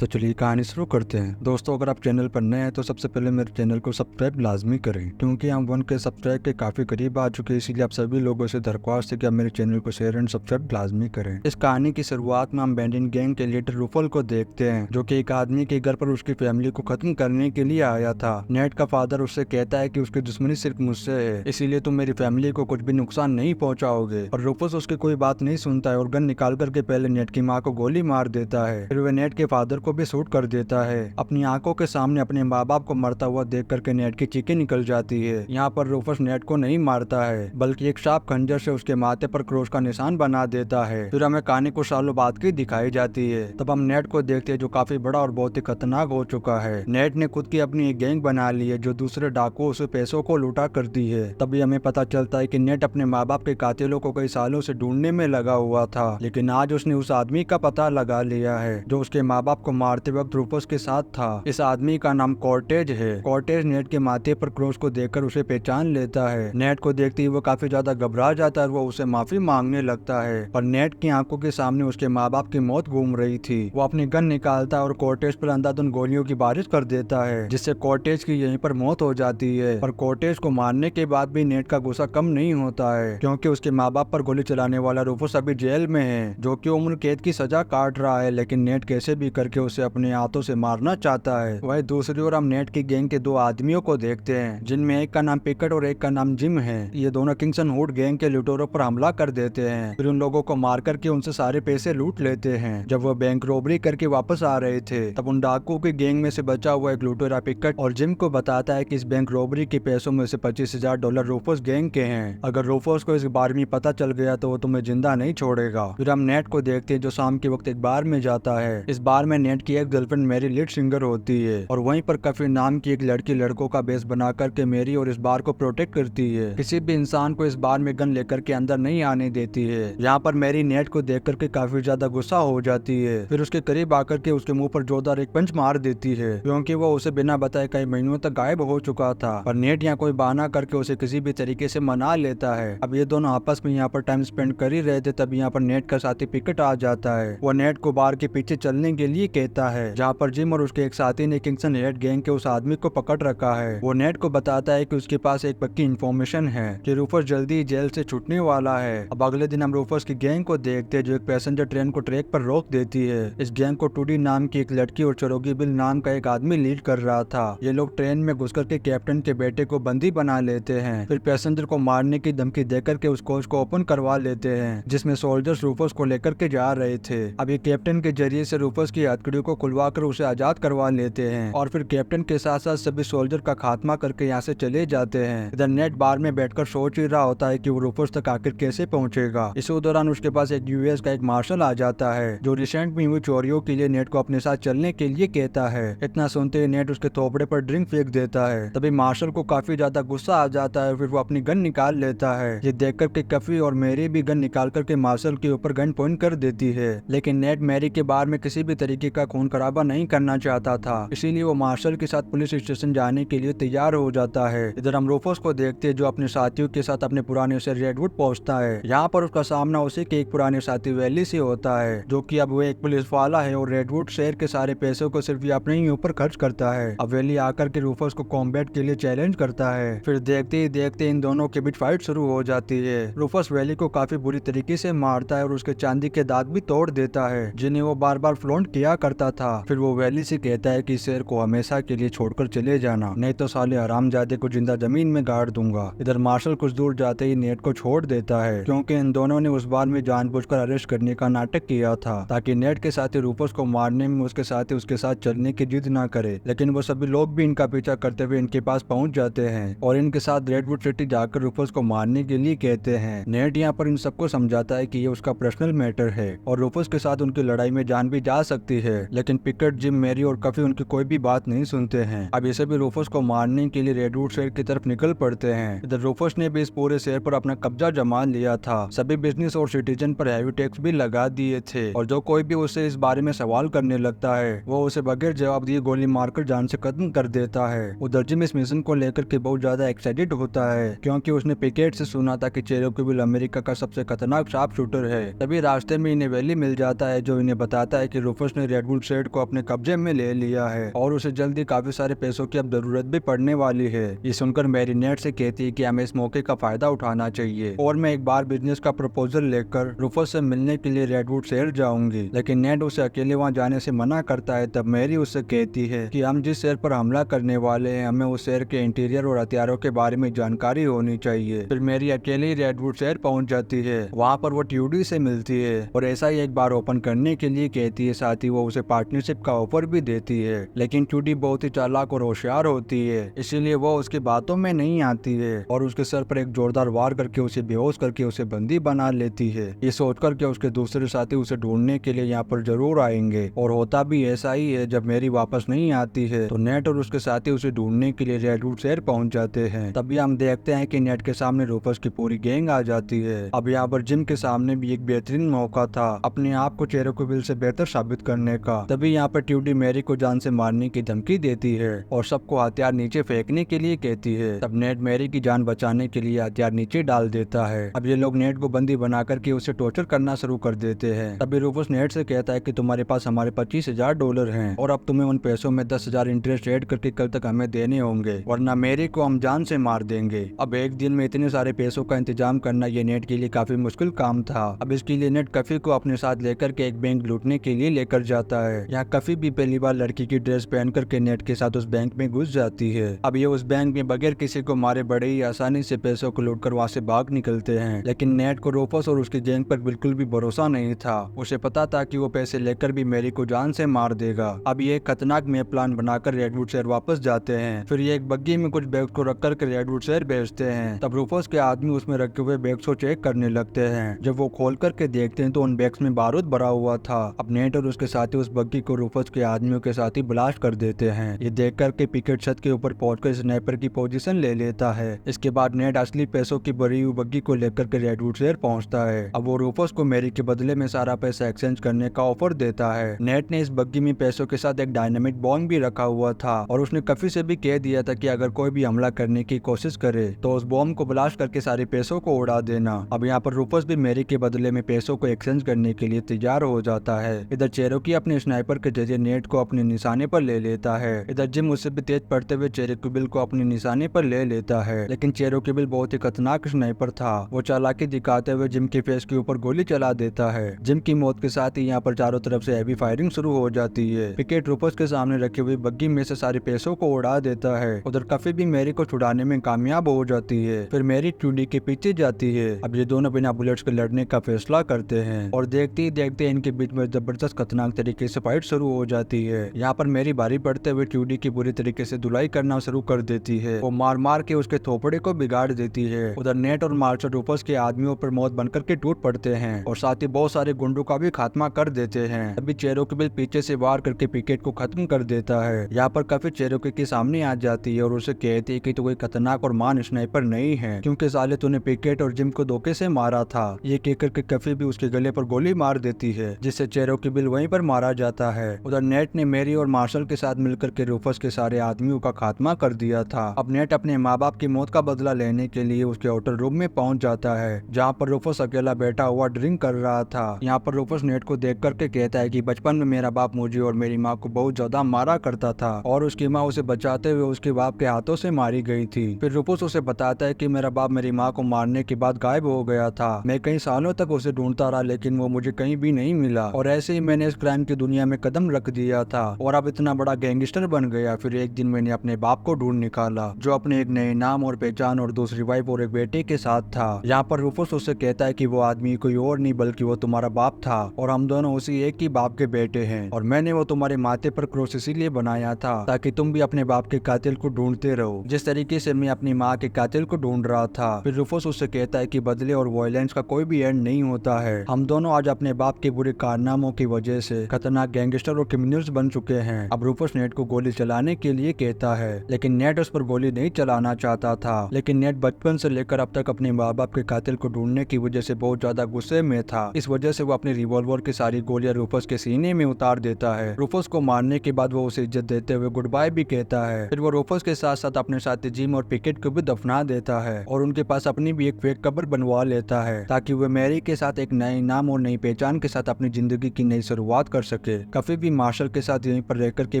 तो चलिए कहानी शुरू करते हैं। दोस्तों, अगर आप चैनल पर नए हैं तो सबसे पहले मेरे चैनल को सब्सक्राइब लाजमी करें, क्योंकि हम 1K सब्सक्राइब के काफी करीब आ चुके हैं। इसीलिए आप सभी लोगों से दरख्वास्त है कि आप मेरे चैनल को शेयर एंड सब्सक्राइब लाजमी करें। इस कहानी की शुरुआत में हम बैंडिन गैंग के लीडर रूफल को देखते हैं, जो कि एक आदमी के घर पर उसकी फैमिली को खत्म करने के लिए आया था। नेट का फादर उससे कहता है कि उसकी दुश्मनी सिर्फ मुझसे है, इसीलिए तुम मेरी फैमिली को कुछ भी नुकसान नहीं पहुंचाओगे। और रूफस उसकी कोई बात नहीं सुनता है और गन निकाल करके पहले नेट की माँ को गोली मार देता है। फिर वह नेट के फादर को भी शूट कर देता है। अपनी आंखों के सामने अपने माँ बाप को मरता हुआ देख करके नेट की चीखें निकल जाती है। यहाँ पर रूफस नेट को नहीं मारता है, बल्कि एक शार्प खंजर से उसके माथे पर क्रॉस का निशान बना देता है। फिर हमें कहानी कुछ सालों बाद की दिखाई जाती है। तब हम नेट को देखते हैं, जो काफी बड़ा और बहुत ही खतरनाक हो चुका है। नेट ने खुद की अपनी एक गैंग बना ली है, जो दूसरे डाकुओं से पैसों को लूटा करती है। तभी हमें पता चलता है कि नेट अपने माँ बाप के कातिलों को कई सालों से ढूंढने में लगा हुआ था, लेकिन आज उसने उस आदमी का पता लगा लिया है जो उसके माँ बाप को मारते वक्त रूफस के साथ था। इस आदमी का नाम कॉर्टेज है। कॉर्टेज नेट के माथे पर क्रॉस को देखकर उसे पहचान लेता है। नेट को देखते ही वो काफी ज्यादा घबरा जाता है और वो उसे माफी मांगने लगता है, पर नेट की आंखों के सामने उसके माँ बाप की मौत घूम रही थी। वो अपनी गन निकालता है और कॉर्टेज पर अंधाधुंध गोलियों की बारिश कर देता है, जिससे कॉर्टेज की यहीं पर मौत हो जाती है। पर कॉर्टेज को मारने के बाद भी नेट का गुस्सा कम नहीं होता है, क्योंकि उसके माँ बाप पर गोली चलाने वाला रूफस अभी जेल में है, जो कि उम्र कैद की सजा काट रहा है। लेकिन नेट कैसे भी करके उसे अपने हाथों से मारना चाहता है। वही दूसरी ओर हम नेट की गैंग के दो आदमियों को देखते हैं, जिनमें एक का नाम पिकट और एक का नाम जिम है। ये दोनों किंगसन हुड गैंग के लुटेरों पर हमला कर देते हैं, फिर उन लोगों को मार करके उनसे सारे पैसे लूट लेते हैं। जब वो बैंक रॉबरी करके वापस आ रहे थे, तब उन डाकुओं की गैंग में से बचा हुआ एक लुटेरा पिकट और जिम को बताता है कि इस बैंक रॉबरी के पैसों में से $25,000 रूफस गैंग के हैं। अगर रूफस को इस बारे में पता चल गया तो वो तुम्हें जिंदा नहीं छोड़ेगा। फिर हम नेट को देखते हैं, जो शाम के वक्त एक बार में जाता है। इस बार में नेट की एक गर्लफ्रेंड मेरी लीड सिंगर होती है, और वहीं पर कफी नाम की एक लड़की लड़कों का बेस बना करके मेरी और इस बार को प्रोटेक्ट करती है। किसी भी इंसान को इस बार में गन लेकर के अंदर नहीं आने देती है। यहाँ पर मेरी नेट को देख करके काफी ज्यादा गुस्सा हो जाती है, फिर उसके करीब आकर के उसके मुंह पर जोरदार एक पंच मार देती है, क्योंकि वो उसे बिना बताए कई महीनों तक गायब हो चुका था। पर नेट यहाँ कोई बहाना करके उसे किसी भी तरीके से मना लेता है। अब ये दोनों आपस में यहाँ पर टाइम स्पेंड कर ही रहे थे, तब यहाँ पर नेट का साथी पिकट आ जाता है। वो नेट को बार के पीछे चलने के लिए कहता है, जहाँ पर जिम और उसके एक साथी ने किंगसन हेड गैंग के उस आदमी को पकड़ रखा है। वो नेट को बताता है कि उसके पास एक पक्की इन्फॉर्मेशन है कि रूफस जल्दी ही जेल से छूटने वाला है। अब अगले दिन हम रूफस की गैंग को देखते हैं, जो एक पैसेंजर ट्रेन को ट्रैक पर रोक देती है। इस गैंग को टूडी नाम की एक लड़की और चरोगी बिल नाम का एक आदमी लीड कर रहा था। ये लोग ट्रेन में घुसकर के कैप्टन के बेटे को बंदी बना लेते हैं, फिर पैसेंजर को मारने की धमकी देकर के उस कोच को ओपन करवा लेते हैं, जिसमें सोल्जर्स रूफस को लेकर के जा रहे थे। अब ये कैप्टन के जरिए से रूफस की हथकड़ियों को खुलवा कर उसे आजाद करवा लेते हैं, और फिर कैप्टन के साथ साथ सभी सोल्जर का खात्मा करके यहाँ से चले जाते हैं। इधर नेट बार में बैठकर सोच ही रहा होता है कि वो रूफस तक आखिर कैसे पहुंचेगा। इसी दौरान उसके पास एक यूएस का एक मार्शल आ जाता है, जो रिसेंट में हुई चोरियों के लिए नेट को अपने साथ चलने के लिए कहता है। इतना सुनते ही नेट उसके थोपड़े पर ड्रिंक फेंक देता है। तभी मार्शल को काफी ज्यादा गुस्सा आ जाता है, फिर वो अपनी गन निकाल लेता है। ये देख करके कफी और मैरी भी गन निकाल करके मार्शल के ऊपर गन पॉइंट कर देती है, लेकिन नेट मैरी के बार में किसी भी तरीके का खून खराबा नहीं करना चाहता था, इसीलिए वो मार्शल के साथ पुलिस स्टेशन जाने के लिए तैयार हो जाता है। इधर हम रूफस को देखते हैं, जो अपने साथियों के साथ अपने पुराने शहर रेडवुड पहुंचता है। यहाँ पर उसका सामना उसी के एक पुराने साथी वैली से होता है, जो कि अब वो एक पुलिस वाला है और रेडवुड शहर के सारे पैसों को सिर्फ ये अपने ही ऊपर खर्च करता है। अब वैली आकर के रूफस को कॉम्बैट के लिए चैलेंज करता है। फिर देखते ही देखते इन दोनों के बीच फाइट शुरू हो जाती है। रूफस वैली को काफी बुरी तरीके से मारता है और उसके चांदी के दांत भी तोड़ देता है, जिन्हें वो बार बार फ्लॉन्ट किया करता था। फिर वो वैली से कहता है कि शेर को हमेशा के लिए छोड़कर चले जाना, नहीं तो साले हरामजादे को जिंदा जमीन में गाड़ दूंगा। इधर मार्शल कुछ दूर जाते ही नेट को छोड़ देता है, क्योंकि इन दोनों ने उस बार में जानबूझकर अरेस्ट करने का नाटक किया था, ताकि नेट के साथी रूफस को मारने में उसके साथी उसके साथ चलने की जिद ना करे। लेकिन वो सभी लोग भी इनका पीछा करते हुए इनके पास पहुंच जाते हैं और इनके साथ रेडवुड सिटी जाकर रूफस को मारने के लिए कहते हैं। नेट यहाँ पर इन सबको समझाता है कि ये उसका पर्सनल मैटर है और रूफस के साथ उनकी लड़ाई में जान भी जा सकती है, लेकिन पिकट, जिम, मैरी और कफी उनकी कोई भी बात नहीं सुनते हैं। अब ये सभी रूफस को मारने के लिए रेडवुड शहर की तरफ निकल पड़ते हैं। इधर रूफस ने भी इस पूरे शहर पर अपना कब्जा जमा लिया था, सभी बिजनेस और सिटीजन पर हैवी टैक्स भी लगा दिए थे, और जो कोई भी उससे इस बारे में सवाल करने लगता है वो उसे बगैर जवाब दिए गोली मारकर जान से खत्म कर देता है। उधर जिम इस मिशन को लेकर के बहुत ज्यादा एक्साइटेड होता है, क्योंकि उसने पिकेट से सुना था कि चेरोकी अमेरिका का सबसे खतरनाक शार्प शूटर है। तभी रास्ते में इन्हें वैली मिल जाता है, जो इन्हें बताता है कि रूफस ने रेडवुड रेडवुड शेड को अपने कब्जे में ले लिया है और उसे जल्दी काफी सारे पैसों की अब जरूरत भी पड़ने वाली है। ये सुनकर मैरी नेट से कहती है कि हमें इस मौके का फायदा उठाना चाहिए और मैं एक बार बिजनेस का प्रपोजल लेकर रूफस से मिलने के लिए रेडवुड शहर जाऊंगी। लेकिन नेट उसे अकेले वहाँ जाने से मना करता है। तब मैरी उससे कहती है कि हम जिस शहर पर हमला करने वाले हैं हमें उस शहर के इंटीरियर और हथियारों के बारे में जानकारी होनी चाहिए। फिर मैरी अकेले रेडवुड शहर पहुंच जाती है। वहाँ पर वो ट्यूडी से मिलती है और ऐसा ही एक बार ओपन करने के लिए कहती है। साथ ही वो उसे पार्टनरशिप का ऑफर भी देती है। लेकिन ट्यूडी बहुत ही चालाक और होशियार होती है, इसीलिए वो उसकी बातों में नहीं आती है और उसके सर पर एक जोरदार वार करके उसे बेहोश करके उसे बंदी बना लेती है। ये सोचकर कि उसके दूसरे साथी उसे ढूंढने के लिए यहाँ पर जरूर आएंगे। और होता भी ऐसा ही है। जब मैरी वापस नहीं आती है तो नेट और उसके साथी उसे ढूंढने के लिए रेडवुड शहर पहुंच जाते हैं। तभी हम देखते हैं कि नेट के सामने रूफस की पूरी गैंग आ जाती है। अब यहाँ पर जिम के सामने भी एक बेहतरीन मौका था अपने आप को चेरोक्यूबिल से बेहतर साबित करने का। तभी यहाँ पर ट्यूडी मैरी को जान से मारने की धमकी देती है और सबको हथियार नीचे फेंकने के लिए कहती है। तब नेट मैरी की जान बचाने के लिए हथियार नीचे डाल देता है। अब ये लोग नेट को बंदी बना करके उसे टॉर्चर करना शुरू कर देते हैं। तभी रूफस नेट से कहता है कि तुम्हारे पास हमारे $25,000 हैं और अब तुम्हें उन पैसों में 10,000 इंटरेस्ट ऐड करके कल तक हमें देने होंगे, वरना मैरी को हम जान से मार देंगे। अब एक दिन में इतने सारे पैसों का इंतजाम करना ये नेट के लिए काफी मुश्किल काम था। अब इसके लिए नेट कफी को अपने साथ लेकर के एक बैंक लूटने के लिए लेकर जाता है। यहाँ कफी भी पहली बार लड़की की ड्रेस पहन करके नेट के साथ उस बैंक में घुस जाती है। अब ये उस बैंक में बगैर किसी को मारे बड़े ही आसानी से पैसों को लूटकर वहाँ से भाग निकलते हैं। लेकिन नेट को रूफस और उसकी गैंग पर बिल्कुल भी भरोसा नहीं था। उसे पता था कि वो पैसे लेकर भी मैरी को जान से मार देगा। अब ये खतरनाक मैप प्लान बनाकर रेडवुड शहर वापस जाते हैं। फिर ये एक बग्गी में कुछ बैग को रख कर रेडवुड शहर भेजते हैं। तब रूफस के आदमी उसमें रखे हुए बैग्स को चेक करने लगते हैं। जब वो खोल करके देखते हैं तो उन बैग्स में बारूद भरा हुआ था। अब नेट और उसके साथी उस बग्गी को रूफस के आदमियों के साथ ही ब्लास्ट कर देते हैं। ये देख करके पिकेट छत के ऊपर पहुंचकर स्नाइपर की पोजीशन ले लेता है। इसके बाद नेट असली पैसों की भरी हुई बग्गी को लेकर के रेडवुड शहर पहुंचता है। अब वो रूफस को मैरी के बदले में सारा पैसा एक्सचेंज करने का ऑफर देता है। नेट ने इस बग्गी में पैसों के साथ एक डायनामिक बॉम्ब भी रखा हुआ था और उसने कफी से भी कह दिया था कि अगर कोई भी हमला करने की कोशिश करे तो उस बॉम्ब को ब्लास्ट करके सारे पैसों को उड़ा देना। अब यहाँ पर रूफस भी मैरी के बदले में पैसों को एक्सचेंज करने के लिए तैयार हो जाता है। इधर चेरोकी अपने स्नाइपर के जरिए नेट को अपने निशाने पर ले लेता है। इधर जिम उससे भी तेज पड़ते हुए चेरोक्यूबिल को अपने निशाने पर ले लेता है। लेकिन चेरोक्यूबिल बहुत ही खतरनाक स्नाइपर था। वो चालाकी दिखाते हुए जिम के फेस के ऊपर गोली चला देता है। जिम की मौत के साथ ही यहाँ पर चारों तरफ से हैवी फायरिंग शुरू हो जाती है। पिकेट रूफस के सामने रखी हुई बग्गी में से सारे पैसों को उड़ा देता है। उधर कफी भी मैरी को छुड़ाने में कामयाब हो जाती है। फिर मैरी ट्यूडी के पीछे जाती है। अब ये दोनों बिना बुलेट्स के लड़ने का फैसला करते हैं और देखते ही देखते इनके बीच में जबरदस्त खतरनाक तरीके से फाइट शुरू हो जाती है। यहाँ पर मैरी भारी पड़ते हुए ट्यूडी की बुरी तरीके से धुलाई करना शुरू कर देती है। वो मार मार के उसके थोपड़े को बिगाड़ देती है। उधर नेट और मार्शल रूफस के आदमियों पर मौत बनकर के टूट पड़ते हैं और साथ ही बहुत सारे गुंडों का भी खात्मा कर देते हैं। अभी चेरोक्यूबिल पीछे से वार करके पिकेट को खत्म कर देता है। यहाँ पर काफी चेरोकी के सामने आ जाती है और उसे कहती है कि तू कोई खतरनाक और मान स्नाइपर नहीं है, क्योंकि साले तूने पिकेट और जिम को धोखे से मारा था। ये कहकर के कफी भी उसके गले पर गोली मार देती है, जिससे चेरोक्यूबिल वहीं पर मारा जाता है। उधर नेट ने मैरी और मार्शल के साथ मिलकर के रूफस के सारे आदमियों का खात्मा कर दिया था। अब नेट अपने माँ बाप की मौत का बदला लेने के लिए उसके होटल रूम में पहुंच जाता है, जहाँ पर रूफस अकेला बैठा हुआ ड्रिंक कर रहा था। यहाँ पर रूफस नेट को देख करके कहता है कि बचपन में मेरा बाप मुझे और मेरी माँ को बहुत ज्यादा मारा करता था और उसकी माँ उसे बचाते हुए उसके बाप के हाथों से मारी गई थी। फिर रूफस उसे बताता है कि मेरा बाप मेरी माँ को मारने के बाद गायब हो गया था। मैं कई सालों तक उसे ढूंढता रहा लेकिन वो मुझे कहीं भी नहीं मिला और ऐसे ही मैंने इस क्राइम की दुनिया में कदम रख दिया था और अब इतना बड़ा गैंगस्टर बन गया। फिर एक दिन मैंने अपने बाप को ढूंढ निकाला, जो अपने एक नए नाम और पहचान और दूसरी वाइफ और एक बेटे के साथ था। यहाँ पर रूफस उससे कहता है कि वो आदमी कोई और नहीं बल्कि वो तुम्हारा बाप था और हम दोनों उसी एक ही बाप के बेटे हैं और मैंने वो तुम्हारे माथे पर क्रॉस इसीलिए बनाया था ताकि तुम भी अपने बाप के कातिल को ढूंढते रहो, जिस तरीके से मैं अपनी माँ के कातिल को ढूंढ रहा था। फिर रूफस उससे कहता है कि बदले और वायलेंस का कोई भी एंड नहीं होता है। हम दोनों आज अपने बाप के बुरे कारनामों की वजह से खतरनाक गैंगस्टर और क्रिमिनल्स बन चुके हैं। अब रूफस नेट को गोली चलाने के लिए कहता है, लेकिन नेट उस पर गोली नहीं चलाना चाहता था। लेकिन नेट बचपन से लेकर अब तक अपने माँ बाप के कातिल को ढूंढने की वजह से बहुत ज्यादा गुस्से में था। इस वजह से वो अपनी रिवॉल्वर की सारी गोलियां रूफस के सीने में उतार देता है। रूफस को मारने के बाद वो उसे इज्जत देते हुए गुड बाय भी कहता है। फिर वो रूफस के साथ साथ अपने साथी जिम और पिकेट को भी दफना देता है और उनके पास अपनी भी एक फेक कब्र बनवा लेता है ताकि वो मैरी के साथ एक नए नाम और नई पहचान के साथ अपनी जिंदगी की नई शुरुआत कर सके। सके। कफी भी मार्शल के साथ यहीं पर रहकर के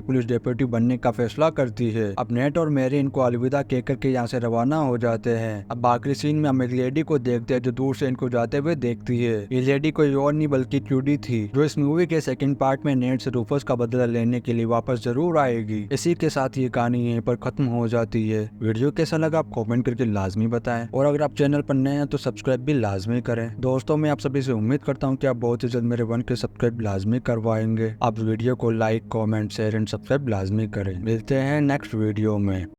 पुलिस डेप्यूटी बनने का फैसला करती है। अब नेट और मैरी इनको अलविदा कहकर के यहाँ से रवाना हो जाते हैं। अब आखिरी सीन में हम एक लेडी को देखते हैं जो दूर से इनको जाते हुए देखती है। ये लेडी कोई और नहीं बल्कि ट्रूडी थी, जो इस मूवी के सेकंड पार्ट में नेट से रूफस का बदला लेने के लिए वापस जरूर आएगी। इसी के साथ ये कहानी यहीं पर खत्म हो जाती है। वीडियो कैसा लगा आप कमेंट करके लाजमी बताएं, और अगर आप चैनल पर नए हैं तो सब्सक्राइब भी लाजमी करें। दोस्तों मैं आप सभी से उम्मीद करता हूँ कि आप बहुत ही जल्द मेरे 1K सब्सक्राइब लाजमी करवाएंगे। आप वीडियो को like, comment, share and subscribe लाजमी करें। मिलते हैं नेक्स्ट वीडियो में।